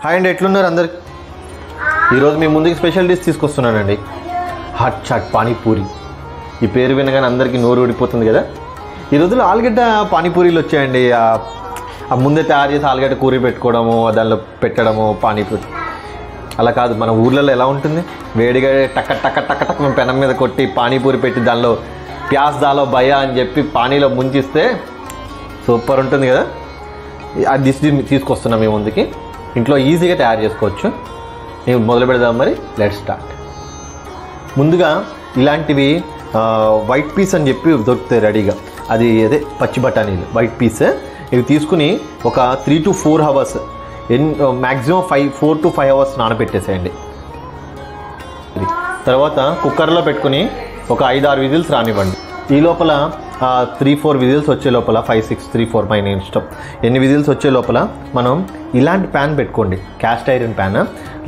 Hi అండి, ఎట్లున్నారు అందరు? ఈరోజు మీ ముందుకి స్పెషల్ డిష్ తీసుకొస్తున్నానండి. హాట్ చాట్ పానీపూరి. ఈ పేరు వినగానే అందరికీ నోరు ఊడిపోతుంది కదా. ఈ రోజుల్లో ఆలుగడ్డ పానీపూరీలు వచ్చాయండి. ముందే తయారు చేసి ఆలుగడ్డ కూర పెట్టుకోవడము, దానిలో పెట్టడము పానీపూరి. అలా కాదు, మన ఊర్లలో ఎలా ఉంటుంది, వేడిగా టక్క టక్క టక్క టక్క మేము పెనం మీద కొట్టి పానీపూరి పెట్టి దానిలో ప్యాస్ దాలో భయ అని చెప్పి పానీలో ముంచిస్తే సూపర్ ఉంటుంది కదా. ఆ డిష్ తీసుకొస్తున్నాం మీ ముందుకి. ఇంట్లో ఈజీగా తయారు చేసుకోవచ్చు. నేను మొదలు పెడదాం మరి. Let start. ముందుగా ఇలాంటివి వైట్ పీస్ అని చెప్పి దొరుకుతాయి రెడీగా. అది అదే పచ్చి బఠానీలు వైట్ పీస్. ఇవి తీసుకుని ఒక 3 to 4 hours, maximum 4 to 5 hours నానబెట్టేసేయండి. తర్వాత కుక్కర్లో పెట్టుకుని ఒక 5-6 విజిల్స్ రానివ్వండి. ఈ లోపల 3-4 విజిల్స్ వచ్చే లోపల 5-6 3-4 పైన ఇష్టం ఎన్ని విజిల్స్ వచ్చే లోపల మనం ఇలాంటి ప్యాన్ పెట్టుకోండి. క్యాస్ట్ ఐరన్ ప్యాన్,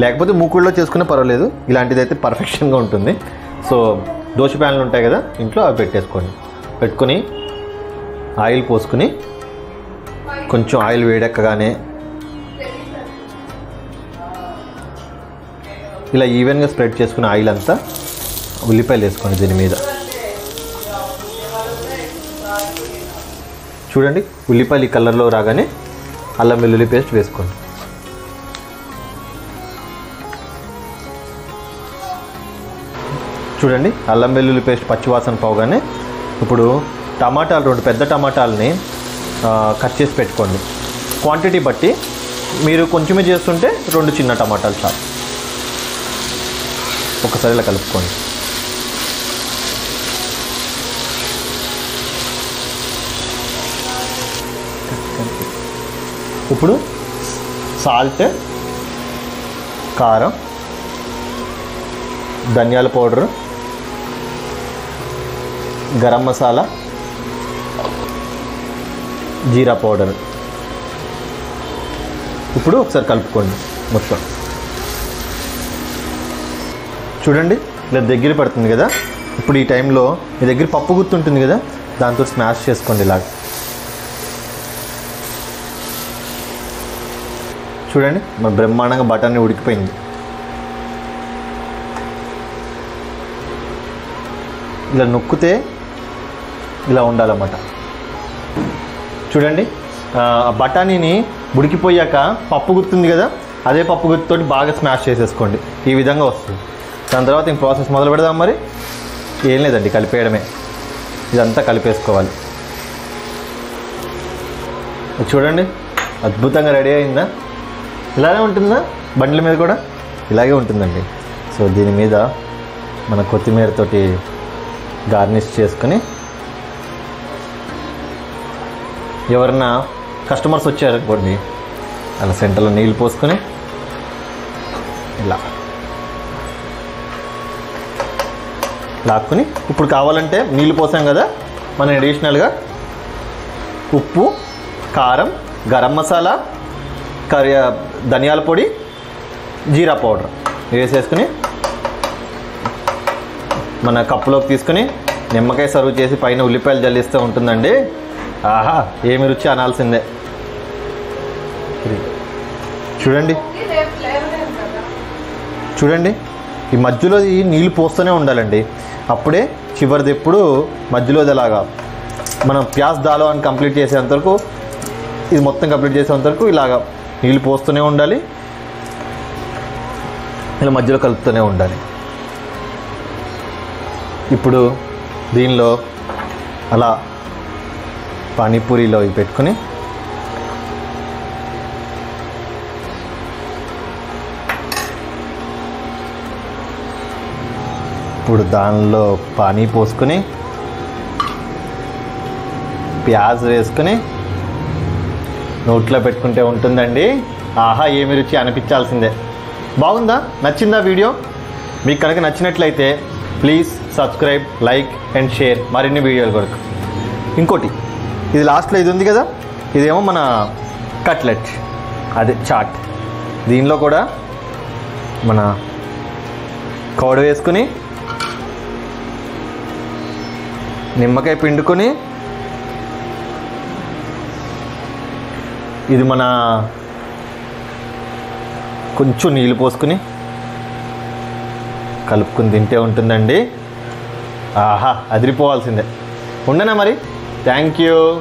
లేకపోతే మూకుడులో చేసుకునే పర్వాలేదు. ఇలాంటిది అయితే పర్ఫెక్షన్గా ఉంటుంది. సో దోశ ప్యాన్లు ఉంటాయి కదా ఇంట్లో, అవి పెట్టేసుకోండి. పెట్టుకొని ఆయిల్ పోసుకుని కొంచెం ఆయిల్ వేడెక్కగానే ఇలా ఈవెన్గా స్ప్రెడ్ చేసుకుని ఆయిల్ అంతా ఉల్లిపాయలు వేసుకోండి. దీని మీద చూడండి, ఉల్లిపాయలు ఈ కలర్లో రాగానే అల్లం వెల్లుల్లి పేస్ట్ వేసుకోండి. చూడండి, అల్లం వెల్లుల్లి పేస్ట్ పచ్చివాసన పోగానే ఇప్పుడు టమాటాలు, 2 పెద్ద టమాటాలని కట్ చేసి పెట్టుకోండి. క్వాంటిటీ బట్టి మీరు కొంచెమే చేస్తుంటే 2 చిన్న టమాటాలు చాలు. ఒకసారి ఇలా కలుపుకోండి. ఇప్పుడు సాల్ట్, కారం, ధనియాల పౌడరు, గరం మసాలా, జీరా పౌడర్. ఇప్పుడు ఒకసారి కలుపుకోండి మొత్తం. చూడండి, ఇలా దగ్గర పడుతుంది కదా. ఇప్పుడు ఈ టైంలో మీ దగ్గర పప్పు గుత్తి ఉంటుంది కదా, దాంతో స్మాష్ చేసుకోండి ఇలాగ. చూడండి, మన బ్రహ్మాండంగా బఠానీ ఉడికిపోయింది. ఇలా నొక్కితే ఇలా ఉండాలన్నమాట. చూడండి, బఠానీని ఉడికిపోయాక పప్పు గుర్తుంది కదా, అదే పప్పు గుర్తుతోటి బాగా స్మాష్ చేసేసుకోండి. ఈ విధంగా వస్తుంది. దాని తర్వాత ఇంక ప్రాసెస్ మొదలు పెడదాం మరి. ఏం లేదండి, కలిపేయడమే. ఇదంతా కలిపేసుకోవాలి. చూడండి, అద్భుతంగా రెడీ అయిందా? ఇలాగే ఉంటుందా? బండ్ల మీద కూడా ఇలాగే ఉంటుందండి. సో దీని మీద మన కొత్తిమీరతోటి గార్నిష్ చేసుకొని, ఎవరన్నా కస్టమర్స్ వచ్చారనుకోండి, అలా సెంటర్లో నీళ్ళు పోసుకొని ఇలా లాక్కుని, ఇప్పుడు కావాలంటే నీళ్ళు పోసాం కదా, మనం అడిషనల్గా ఉప్పు, కారం, గరం మసాలా, ధనియాల పొడి, జీరా పౌడర్ వేసేసుకుని మన కప్పులోకి తీసుకుని నిమ్మకాయ సర్వ్ చేసి పైన ఉల్లిపాయలు జల్లిస్తూ ఉంటుందండి. ఆహా, ఏమి రుచి అనాల్సిందే. చూడండి చూడండి, ఈ మధ్యలో ఈ నీళ్ళు పోస్తూనే ఉండాలండి. అప్పుడే చివరిది ఎప్పుడు మధ్యలోది అలాగా మనం ప్యాస్ దాలో అని కంప్లీట్ చేసేంతవరకు, ఇది మొత్తం కంప్లీట్ చేసేంతవరకు ఇలాగా నీళ్ళు పోస్తూనే ఉండాలి. ఇలా మధ్యలో కలుపుతూనే ఉండాలి. ఇప్పుడు దీనిలో అలా పానీపూరిలో ఇవి పెట్టుకొని ఇప్పుడు దానిలో పానీ పోసుకొని ప్యాజ్ వేసుకొని నోట్లో పెట్టుకుంటే ఉంటుందండి. ఆహా, ఏమి రుచి అనిపించాల్సిందే. బాగుందా? నచ్చిందా వీడియో? మీకు కనుక నచ్చినట్లయితే please subscribe, like and share మరిన్ని వీడియోల కొరకు. ఇంకోటి, ఇది లాస్ట్లో ఇది ఉంది కదా, ఇదేమో మన కట్లెట్, అదే చాట్. దీనిలో కూడా మన కౌడ వేసుకుని నిమ్మకాయ పిండుకొని ఇది మన కొంచెం నీళ్ళు పోసుకుని కలుపుకుని తింటే ఉంటుందండి. ఆహా, అదిరిపోవాల్సిందే. ఉండనా మరి. Thank you.